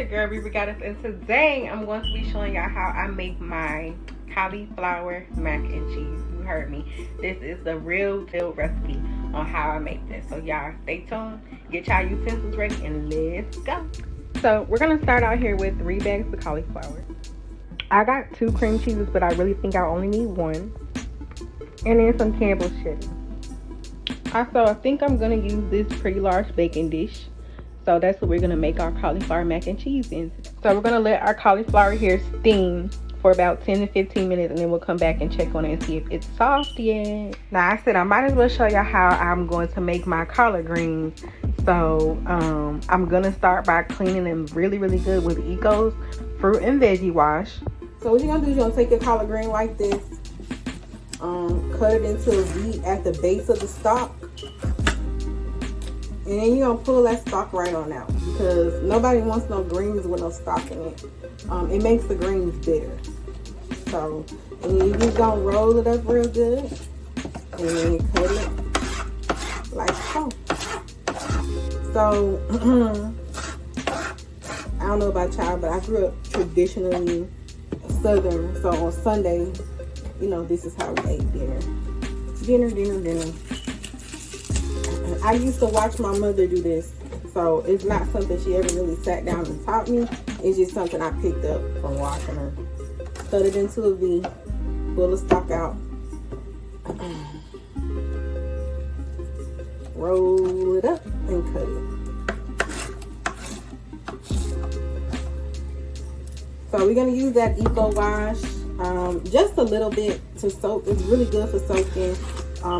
your girl Reba Goddess, and today I'm going to be showing y'all how I make my cauliflower mac and cheese. You heard me. This is the real deal recipe on how I make this. So y'all stay tuned, get y'all utensils ready, and let's go. So we're gonna start out here with 3 bags of cauliflower. I got 2 cream cheeses, but I really think I only need 1. And then some Campbell's cheddar. Also, I think I'm gonna use this pretty large baking dish. So that's what we're gonna make our cauliflower mac and cheese in. So we're gonna let our cauliflower here steam for about 10 to 15 minutes, and then we'll come back and check on it and see if it's soft yet. Now I said I might as well show y'all how I'm going to make my collard greens. So I'm gonna start by cleaning them really good with Eco's fruit and veggie wash. So what you're gonna do is you're gonna take your collard green like this, cut it into a V at the base of the stalk, and then you're gonna pull that stalk right on out, because nobody wants no greens with no stalk in it. It makes the greens bitter. So, and you just gonna roll it up real good, and then you cut it like so. So, I don't know about y'all, but I grew up traditionally Southern. So on Sunday, you know, this is how we ate dinner. Dinner. I used to watch my mother do this, so it's not something she ever really sat down and taught me. It's just something I picked up from watching her. Cut it into a V, pull the stalk out, roll it up, and cut it. So we're gonna use that Eco wash, just a little bit to soak. It's really good for soaking.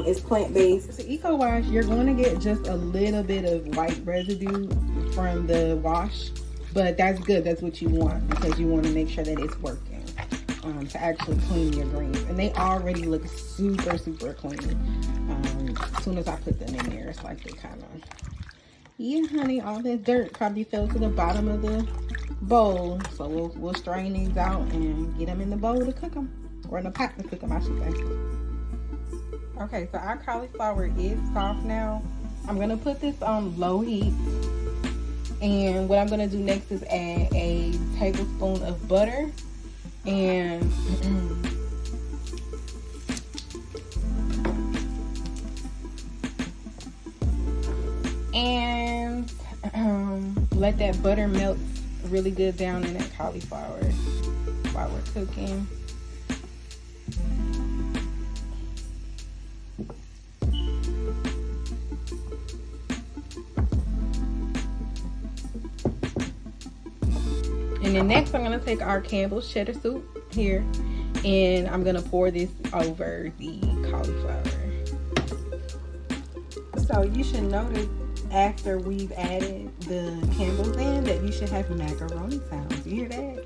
It's plant-based. So Eco wash, you're going to get just a little bit of white residue from the wash, but that's good. That's what you want, because you want to make sure that it's working to actually clean your greens. And they already look super clean. As soon as I put them in there, it's like they kind of, yeah, honey, all this dirt probably fell to the bottom of the bowl. So we'll strain these out and get them in the bowl to cook them, or in the pot to cook them, I should say. Okay, so our cauliflower is soft now. I'm gonna put this on low heat, and what I'm gonna do next is add a tablespoon of butter and let that butter melt really good down in that cauliflower while we're cooking. And then next, I'm gonna take our Campbell's cheddar soup here, and I'm gonna pour this over the cauliflower. So you should notice after we've added the Campbell's in that you should have macaroni sounds. You hear that?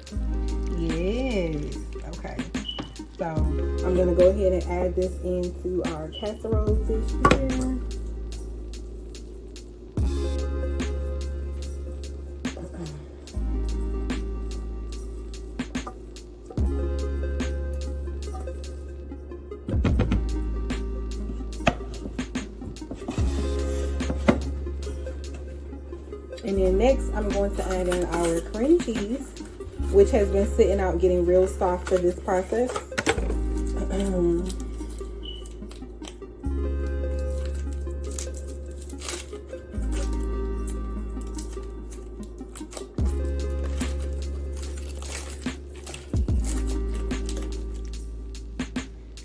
Yes. Okay. So I'm gonna go ahead and add this into our casserole dish here. And then next, I'm going to add in our cream cheese, which has been sitting out getting real soft for this process.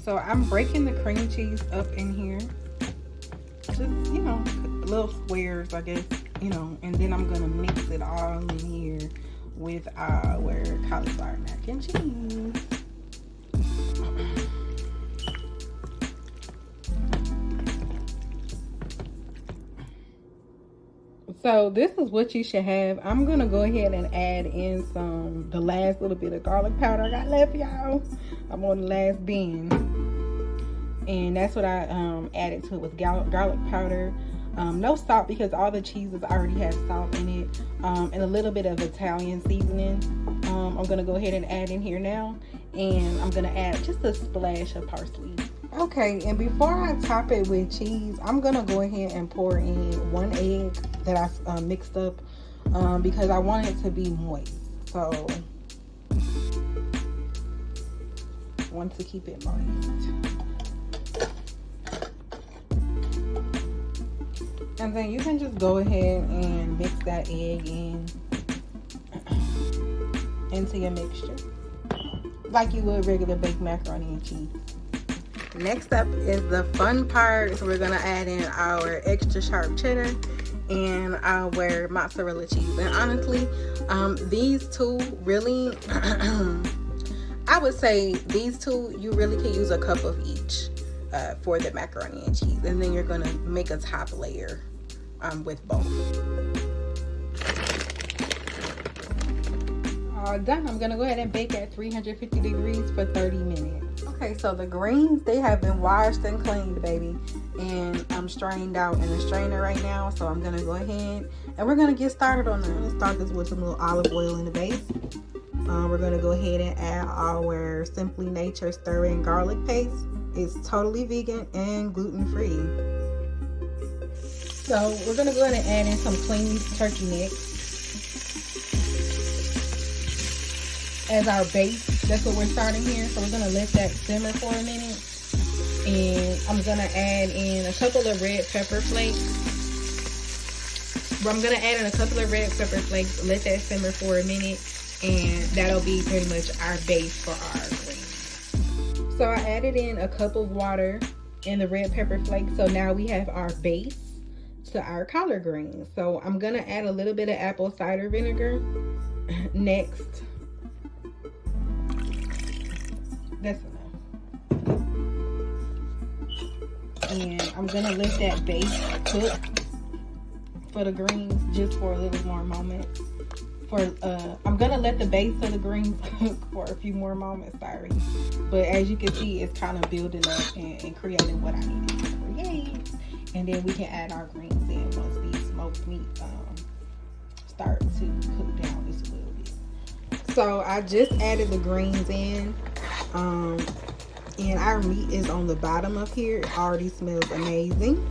So I'm breaking the cream cheese up in here. Just, you know, little squares, I guess. You know, and then I'm gonna mix it all in here with our cauliflower mac and cheese. So this is what you should have. I'm gonna go ahead and add in the last little bit of garlic powder I got left, y'all. I'm on the last bin, and that's what I added to it, with garlic powder. No salt, because all the cheeses already have salt in it, and a little bit of Italian seasoning. I'm gonna go ahead and add in here now, and I'm gonna add just a splash of parsley. Okay, and before I top it with cheese, I'm gonna go ahead and pour in 1 egg that I mixed up because I want it to be moist. So I want to keep it moist. And then you can just go ahead and mix that egg into your mixture like you would regular baked macaroni and cheese. Next up is the fun part. So we're gonna add in our extra sharp cheddar and our mozzarella cheese. And honestly, these two really I would say these two, you really can use a cup of each for the macaroni and cheese. And then you're gonna make a top layer with both. All done. I'm gonna go ahead and bake at 350 degrees for 30 minutes. Okay, so the greens, they have been washed and cleaned, baby, and I'm strained out in the strainer right now. So I'm gonna go ahead and we're gonna get started on them. I'm gonna start this with some little olive oil in the base. We're gonna go ahead and add our Simply Nature stir-in garlic paste. It's totally vegan and gluten-free. So we're gonna go ahead and add in some clean turkey necks as our base. That's what we're starting here. So we're gonna let that simmer for a minute. And I'm gonna add in a couple of red pepper flakes. Let that simmer for a minute. And that'll be pretty much our base for our greens. So I added in a cup of water and the red pepper flakes. So now we have our base to our collard greens. So I'm gonna add a little bit of apple cider vinegar next. That's enough. And I'm gonna let that base cook for the greens just for a little more moment. I'm gonna let the base of the greens cook for a few more moments, sorry. But as you can see, it's kind of building up and creating what I needed to create. And then we can add our greens in once these smoked meat start to cook down just a little bit. So I just added the greens in. And our meat is on the bottom of here. It already smells amazing.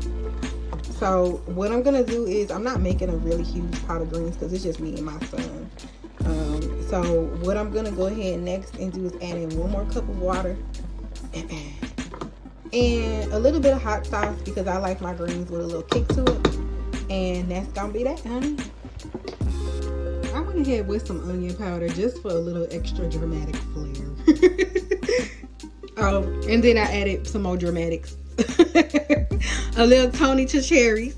So what I'm gonna do is, I'm not making a really huge pot of greens because it's just me and my son. So what I'm gonna go ahead next and do is add in one more cup of water and a little bit of hot sauce because I like my greens with a little kick to it. And that's gonna be that, honey. I went ahead with some onion powder just for a little extra dramatic flair. Oh, and then I added some more dramatics. A little Tony to cherries.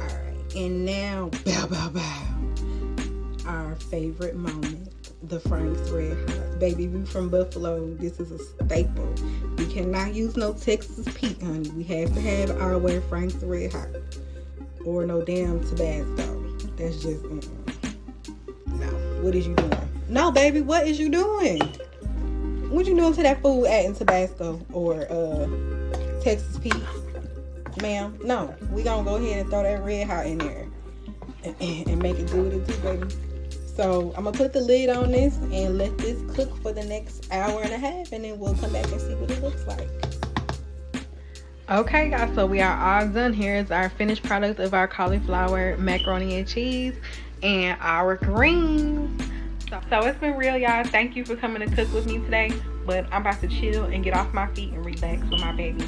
Alright, and now, bow, bow, bow. Our favorite moment, the Frank's Red Hot. Baby, we from Buffalo. This is a staple. We cannot use no Texas Pete, honey. We have to have our Frank's Red Hot. Or no damn Tabasco. That's just, no. What is you doing? No, baby, what is you doing? What you doing to that food adding Tabasco or Texas Pete? Ma'am, no. We gonna go ahead and throw that Red Hot in there and make it do what it do, baby. So I'm gonna put the lid on this and let this cook for the next hour and a half, and then we'll come back and see what it looks like. Okay guys, so we are all done. Here is our finished product of our cauliflower macaroni and cheese and our greens. So it's been real, y'all. Thank you for coming to cook with me today. But I'm about to chill and get off my feet and relax with my baby.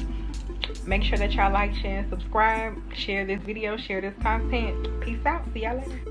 Make sure that y'all like, share, and subscribe. Share this video, share this content. Peace out. See y'all later.